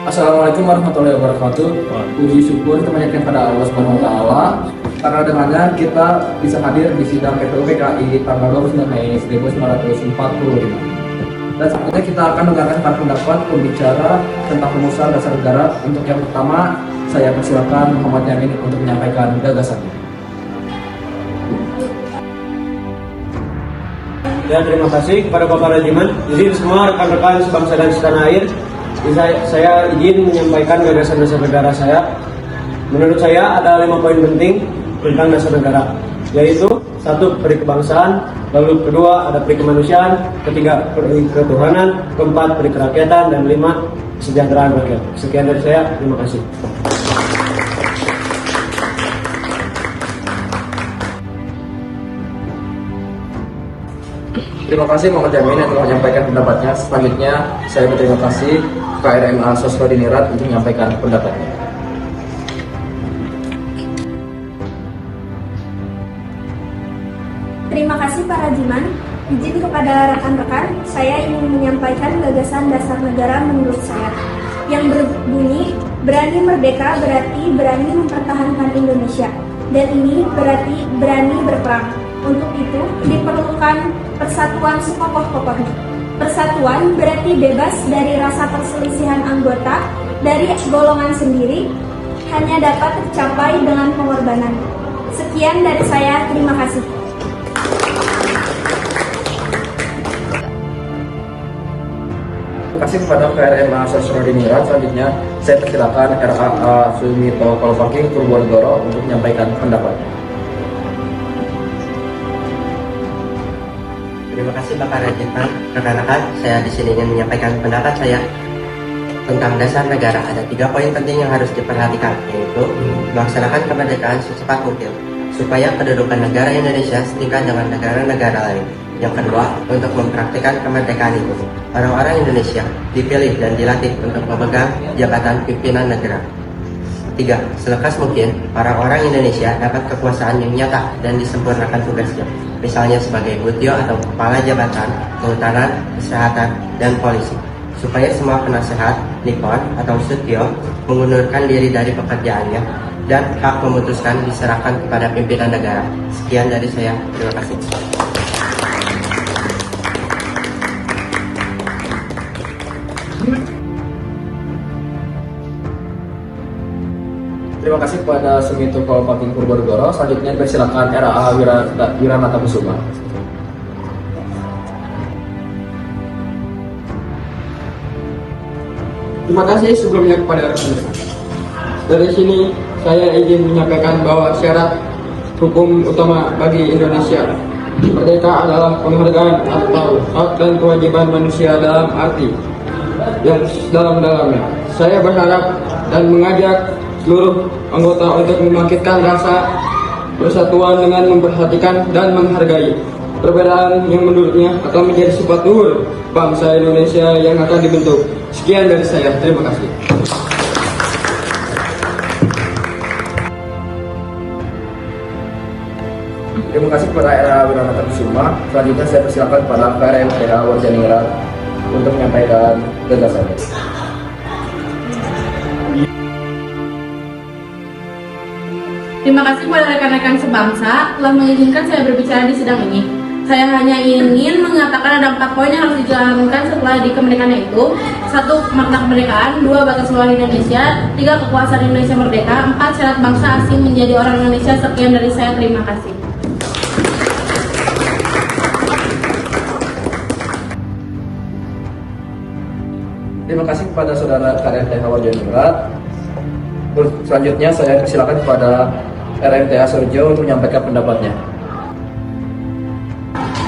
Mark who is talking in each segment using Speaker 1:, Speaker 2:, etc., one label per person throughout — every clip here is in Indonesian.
Speaker 1: Assalamualaikum warahmatullahi wabarakatuh. Puji syukur kebanyakan pada Allah Subhanahu wa taala karena dengannya kita bisa hadir di sidang PPU PKI tanggal 29 Mei 1945. Dan selanjutnya kita akan mendengarkan pendapat pembicara tentang pengusaha dasar negara. Untuk yang pertama, saya persilakan Muhammad Yamin untuk menyampaikan gagasannya.
Speaker 2: Ya, terima kasih kepada Bapak Rajiman. Izin semua rekan-rekan sebangsa dan setanah air, saya izin menyampaikan gagasan dasar negara saya. Menurut saya ada 5 poin penting tentang dasar negara, yaitu 1. Peri kebangsaan, lalu kedua ada peri kemanusiaan, ketiga peri ketuhanan, keempat peri kerakyatan, dan 5 kesejahteraan rakyat. Sekian dari saya, terima kasih.
Speaker 1: Terima kasih Muhammad Yamin yang telah menyampaikan pendapatnya. Selanjutnya, saya berterima kasih KRMA Sosrodinirat untuk menyampaikan pendapatnya.
Speaker 3: Terima kasih Pak Rajiman. Izin kepada rekan-rekan, saya ingin menyampaikan gagasan dasar negara menurut saya yang berbunyi, berani merdeka berarti berani mempertahankan Indonesia, dan ini berarti berani berperang. Untuk itu diperlukan persatuan sekokoh-kokohnya. Persatuan berarti bebas dari rasa perselisihan anggota dari golongan sendiri, hanya dapat tercapai dengan pengorbanan. Sekian dari saya, terima kasih.
Speaker 1: Terima kasih kepada KRMA Sosrodinirat. Selanjutnya, saya persilakan RAA Sumito Kolopaking Purwonegoro untuk menyampaikan pendapatnya.
Speaker 4: Terima kasih Bapak Rajiman. Rekan-rekan, saya di sini ingin menyampaikan pendapat saya tentang dasar negara. Ada 3 poin penting yang harus diperhatikan, yaitu melaksanakan kemerdekaan secepat mungkin supaya kedudukan negara Indonesia setingkat dengan negara-negara lain. Yang kedua, untuk mempraktikkan kemerdekaan itu, orang-orang Indonesia dipilih dan dilatih untuk memegang jabatan pimpinan negara. 3. Selekas mungkin, orang-orang Indonesia dapat kekuasaan yang nyata dan disempurnakan tugasnya, misalnya sebagai butio atau kepala jabatan, kehutanan, kesehatan, dan polisi, supaya semua penasehat, nipon, atau sutio mengundurkan diri dari pekerjaannya dan hak memutuskan diserahkan kepada pimpinan negara. Sekian dari saya, terima kasih.
Speaker 1: Terima kasih kepada Sumito Kolopaking Purwonegoro. Selanjutnya persilakan RAA Wiranata Kusuma.
Speaker 5: Terima kasih sebelumnya kepada rekan-rekan. Dari sini saya izin menyampaikan bahwa syarat hukum utama bagi Indonesia merdeka adalah penghargaan atau hak dan kewajiban manusia dalam arti yang dalam-dalamnya. Saya berharap dan mengajak seluruh anggota untuk membangkitkan rasa persatuan dengan memperhatikan dan menghargai perbedaan yang menurutnya akan menjadi sifat luhur bangsa Indonesia yang akan dibentuk. Sekian dari saya, terima kasih.
Speaker 1: Terima kasih kepada RAA Wiranata Kusuma. Selanjutnya saya persilakan kepada KRMA Warjaningrat untuk menyampaikan gagasannya.
Speaker 6: Terima kasih kepada rekan-rekan sebangsa telah mengizinkan saya berbicara di sidang ini. Saya hanya ingin mengatakan ada 4 poin yang harus dijalankan setelah di kemerdekaan, yaitu 1. Makna kemerdekaan, 2. Batas luas Indonesia, 3. Kekuasaan Indonesia merdeka, 4. Syarat bangsa asing menjadi orang Indonesia. Sekian dari saya, terima kasih.
Speaker 1: Terima kasih kepada saudara KRMA Warjaningrat. Selanjutnya saya persilakan kepada RMTA Sorjo untuk menyampaikan pendapatnya.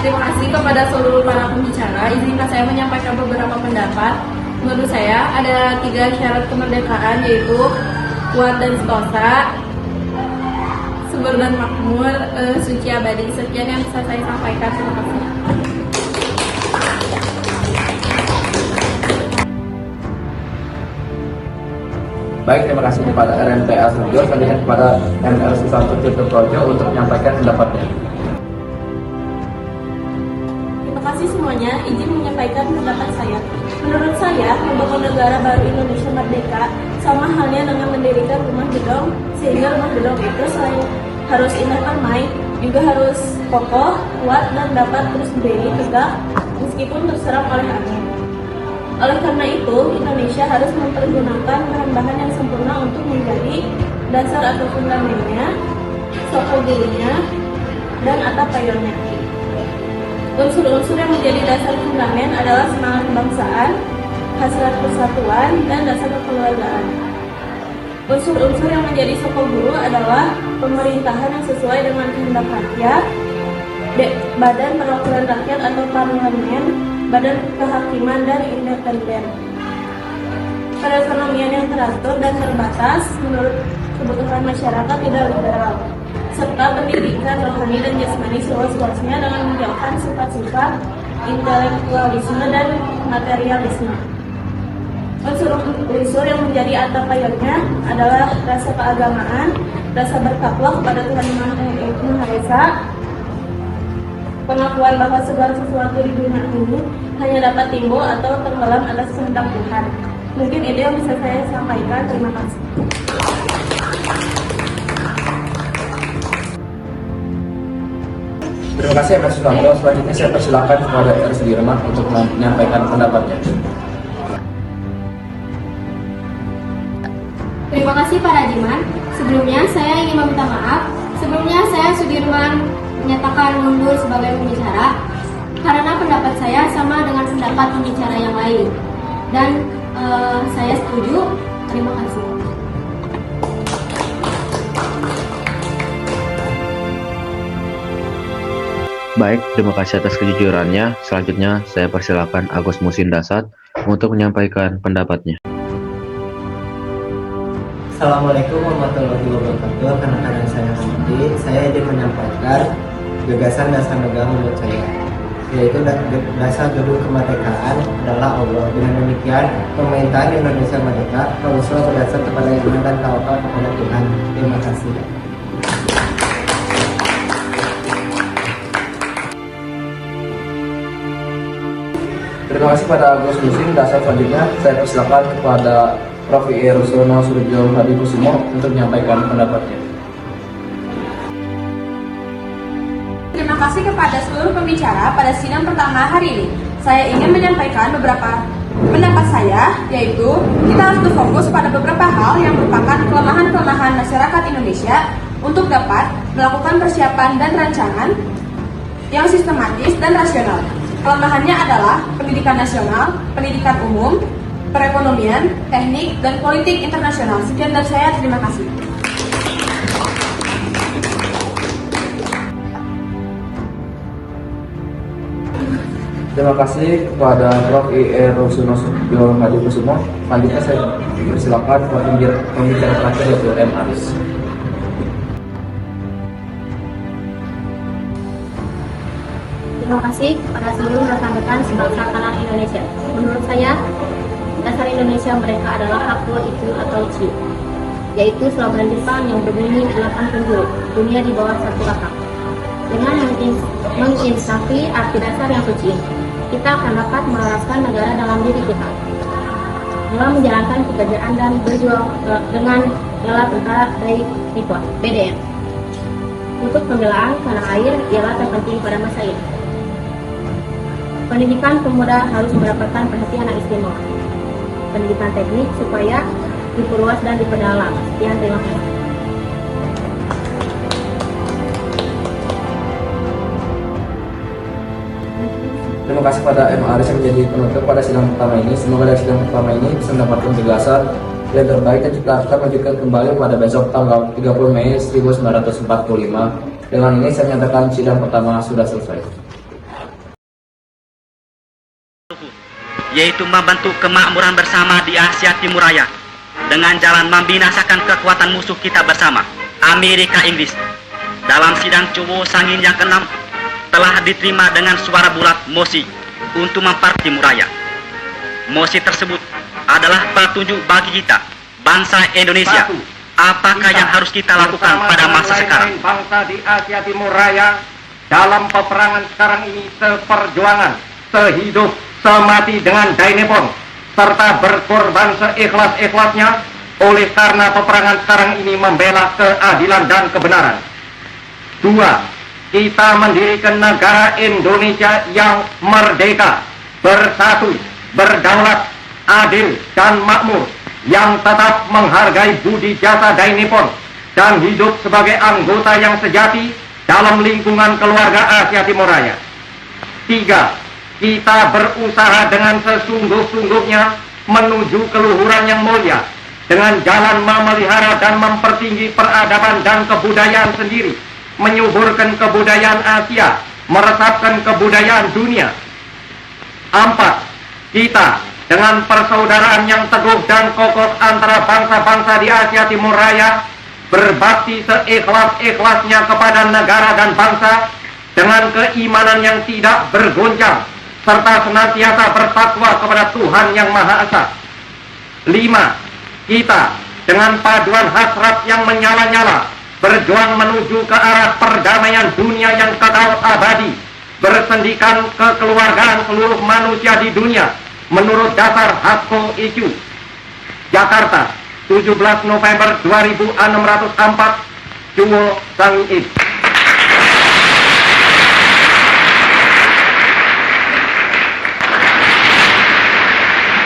Speaker 6: Terima kasih kepada seluruh para pembicara. Izinkan saya menyampaikan beberapa pendapat. Menurut saya ada 3 syarat kemerdekaan, yaitu kuat dan sentosa, subur dan makmur, suci abadi. Sekian yang bisa saya sampaikan. Terima kasih.
Speaker 1: Baik, terima kasih kepada RMTA Sorjo. Selanjutnya kepada MRC Santo Tirto Projo untuk menyampaikan pendapatnya.
Speaker 6: Terima kasih semuanya. Izin menyampaikan pendapat saya. Menurut saya
Speaker 3: saya, membangun negara baru Indonesia merdeka sama halnya dengan mendirikan rumah gedung, sehingga rumah gedung itu selain harus indah permai, juga harus kokoh, kuat, dan dapat terus berdiri tegak meskipun terserang oleh angin. Oleh karena itu, Indonesia harus mempergunakan bahan-bahan yang sempurna untuk menjadi dasar atau fundamennya, sokol dirinya, dan atap payungnya. Unsur-unsur yang menjadi dasar fundament adalah semangat kebangsaan, hasrat persatuan, dan dasar kekeluargaan. Unsur-unsur yang menjadi sokol guru adalah pemerintahan yang sesuai dengan kehendak rakyat, badan perwakilan rakyat atau parlemen, badan kehakiman, dan independen. Perekonomian yang teratur dan terbatas menurut kebutuhan masyarakat tidak liberal, serta pendidikan rohani dan jasmani seluas-luasnya dengan menjauhkan sifat-sifat intelektualisme dan materialisme. Unsur yang menjadi atap payungnya adalah rasa keagamaan, rasa bertakwa kepada Tuhan Yang Maha Esa, pengakuan bahwa segala sesuatu di dunia ini hanya dapat timbul atau tenggelam atas kehendak Tuhan. Mungkin itu yang bisa saya sampaikan. Terima kasih.
Speaker 1: Terima kasih Mas Susanto. Selanjutnya saya persilakan kepada R. Sudirman untuk menyampaikan pendapatnya.
Speaker 7: Terima kasih Pak Rajiman. Sebelumnya saya ingin meminta maaf. Sebelumnya saya Sudirman menyatakan mundur sebagai pembicara karena pendapat saya sama dengan pendapat pembicara yang lain. Dan saya setuju. Terima kasih.
Speaker 8: Baik, terima kasih atas kejujurannya. Selanjutnya saya persilakan Agus Musin Dasat untuk menyampaikan pendapatnya.
Speaker 4: Assalamualaikum warahmatullahi wabarakatuh. Karena saya hormati, saya ingin menyampaikan gagasan dasar negara menurut saya, yaitu dasar gedung kemerdekaan adalah Allah. Dengan demikian, pemerintahan Indonesia merdeka haruslah berdasar kepada iman dan tawakal kepada Tuhan. Terima kasih.
Speaker 1: Terima kasih pada Agus Musin Dasar. Selanjutnya saya persilakan kepada Prof. I. Rusono Surjo Hadikusumo untuk menyampaikan pendapatnya.
Speaker 6: Terima kasih kepada seluruh pembicara pada sidang pertama hari ini. Saya ingin menyampaikan beberapa pendapat saya, yaitu kita harus berfokus pada beberapa hal yang merupakan kelemahan-kelemahan masyarakat Indonesia untuk dapat melakukan persiapan dan rancangan yang sistematis dan rasional. Kelemahannya adalah pendidikan nasional, pendidikan umum, perekonomian, teknik, dan politik internasional. Sekian dari saya, terima kasih.
Speaker 1: Terima kasih kepada Prof. I. Rusono Surjo Hadikusumo. Selanjutnya saya persilakan kepada pembicara terakhir yaitu M. Aris.
Speaker 7: Terima kasih kepada seluruh rekan-rekan sebangsa tanah Indonesia. Menurut saya, dasar Indonesia mereka adalah hakul itu atau ci, yaitu slogan Jepang yang berbunyi 8 penjuru, dunia di bawah satu atap. Dengan menginsafi arti dasar yang suci, kita akan dapat melaraskan negara dalam diri kita dalam menjalankan pekerjaan dan berjuang dengan rela tentara dari BDN. Untuk pembelaan tanah air ialah terpenting pada masa ini. Pendidikan pemuda harus mendapatkan perhatian yang istimewa. Pendidikan teknik supaya diperluas dan diperdalam. Sekian, terima kasih.
Speaker 1: Terima kasih pada M. Aris yang menjadi penutup pada sidang pertama ini. Semoga dari sidang pertama ini bisa mendapatkan penjelasan yang terbaik dan kita akan lanjutkan kembali pada besok tanggal 30 Mei 1945. Dengan ini saya menyatakan sidang pertama sudah selesai.
Speaker 9: Yaitu membentuk kemakmuran bersama di Asia Timur Raya dengan jalan membinasakan kekuatan musuh kita bersama, Amerika Inggris. Dalam sidang Cowo Sangin yang ke-6 telah diterima dengan suara bulat mosi untuk Timur Raya. Mosi tersebut adalah petunjuk bagi kita, bangsa Indonesia, apakah yang harus kita lakukan pada masa sekarang.
Speaker 10: Bangsa di Asia Timur Raya dalam peperangan sekarang ini seperjuangan, sehidup, semati dengan Dainepon, serta berkorban seikhlas-ikhlasnya oleh karena peperangan sekarang ini membela keadilan dan kebenaran. 2. Kita mendirikan negara Indonesia yang merdeka, bersatu, berdaulat, adil, dan makmur, yang tetap menghargai budi jasa Dai Nippon dan hidup sebagai anggota yang sejati dalam lingkungan keluarga Asia Timur Raya. 3. Kita berusaha dengan sesungguh-sungguhnya menuju keluhuran yang mulia dengan jalan memelihara dan mempertinggi peradaban dan kebudayaan sendiri, menyuburkan kebudayaan Asia, meresapkan kebudayaan dunia. 4. Kita dengan persaudaraan yang teguh dan kokoh antara bangsa-bangsa di Asia Timur Raya berbakti seikhlas-ikhlasnya kepada negara dan bangsa dengan keimanan yang tidak bergoncang serta senantiasa bertakwa kepada Tuhan Yang Maha Esa. 5. Kita dengan paduan hasrat yang menyala-nyala berjuang menuju ke arah perdamaian dunia yang kekal abadi, bersendikan kekeluargaan seluruh manusia di dunia menurut dasar Hasko IQ. Jakarta, 17 November 2604, Juwo Sangi.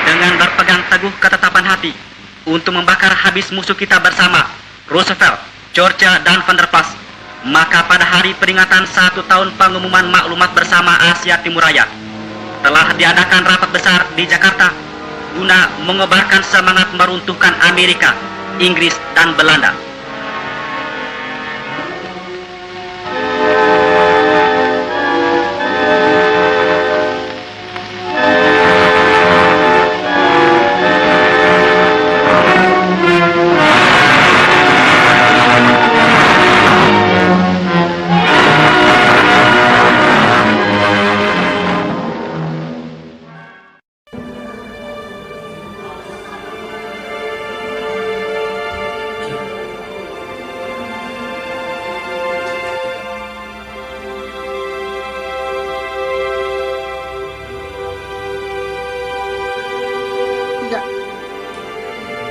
Speaker 9: Dengan berpegang teguh ketetapan hati untuk membakar habis musuh kita bersama, Roosevelt, Georgia, dan Van der Plas, maka pada hari peringatan 1 tahun pengumuman maklumat bersama Asia Timur Raya telah diadakan rapat besar di Jakarta guna mengobarkan semangat meruntuhkan Amerika, Inggris, dan Belanda.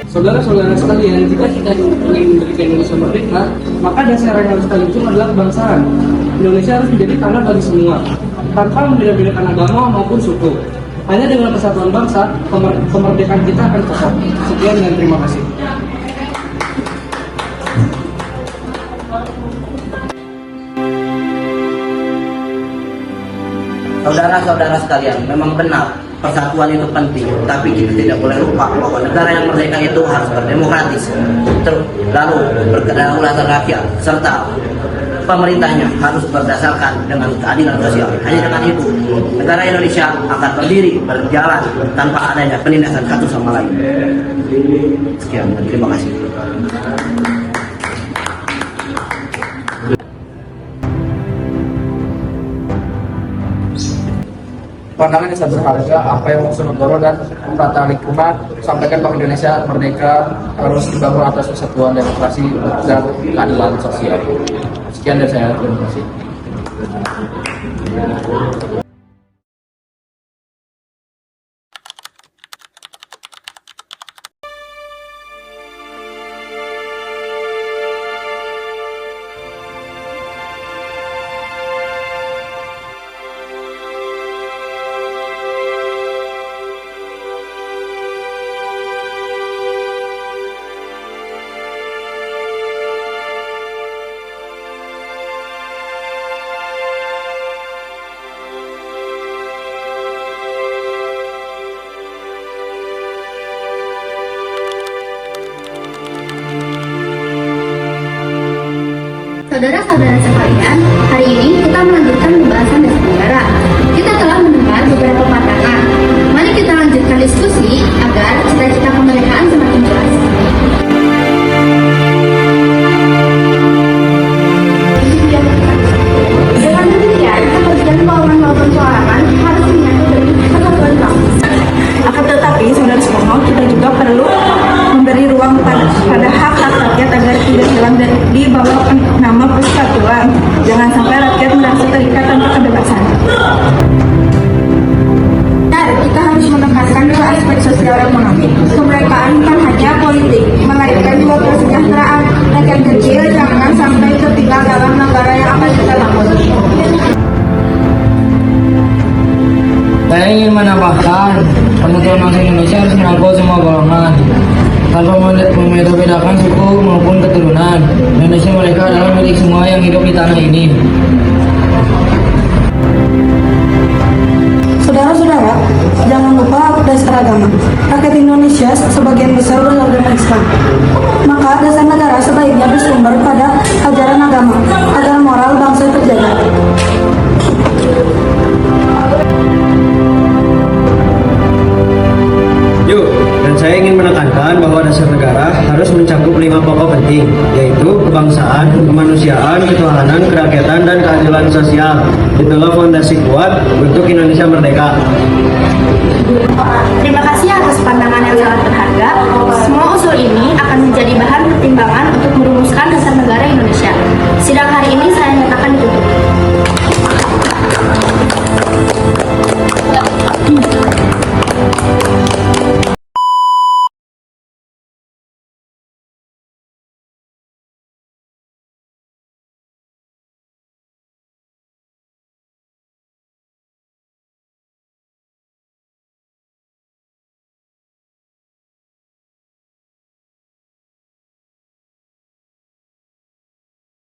Speaker 1: Saudara-saudara sekalian, jika kita ingin mendirikan Indonesia merdeka, maka dasar yang harus kita itu adalah kebangsaan. Indonesia harus menjadi tanah bagi semua, tanpa membeda-bedakan agama maupun suku. Hanya dengan persatuan bangsa, kemerdekaan kita akan kokoh. Sekian dan terima kasih.
Speaker 11: Saudara-saudara sekalian, memang benar persatuan itu penting, tapi kita tidak boleh lupa bahwa negara yang merdeka itu harus berdemokratis, lalu berkedaulatan rakyat, serta pemerintahnya harus berdasarkan dengan keadilan sosial. Hanya dengan itu, negara Indonesia akan berdiri, berjalan tanpa adanya penindasan satu sama lain. Sekian, terima kasih.
Speaker 1: Pandangan yang berharga, apa yang maksud negara dan tata lingkungan, sampaikan bahwa Indonesia merdeka harus dibangun atas kesatuan demokrasi dan keadilan sosial. Sekian dari saya, terima kasih.
Speaker 7: Saudara-saudara sekalian, hari ini kita melanjutkan pembahasan dasar negara. Kita telah mendengar beberapa pandangan. Mari kita lanjutkan diskusi agar cita-cita kemerdekaan semakin jelas. Dengan demikian, kepergian keuangan maupun keuangan harus menyangkut kesatuan bangsa. Akan tetapi, saudara semua, kita juga perlu memberi ruang pada hak-hak rakyat agar tidak hilang di bawah nama persatuan. Jangan sampai rakyat merasa terikat tanpa kebebasan.
Speaker 3: sosial ekonomi. Kemerdekaan bukan hanya politik, melainkan juga kesejahteraan. Rakyat kecil jangan sampai tertinggal dalam negara yang akan kita bangun.
Speaker 5: Saya ingin menambahkan, persatuan bangsa Indonesia harus merangkul semua golongan tanpa membedakan suku maupun keturunan. Indonesia mereka adalah milik semua yang hidup di tanah ini.
Speaker 3: Saudara-saudara, jangan lupa dasar agama. Rakyat Indonesia sebagian besar beragama Islam. Maka dasar negara sebaiknya bersumber pada ajaran agama agar moral bangsa terjaga.
Speaker 2: Yuk, dan saya ingin menekankan bahwa dasar negara harus mencakup 5 pokok penting, yaitu kebangsaan, kemanusiaan, ketuhanan, kerakyatan, dan keadilan sosial. Itulah fondasi kuat untuk Indonesia merdeka.
Speaker 3: Terima kasih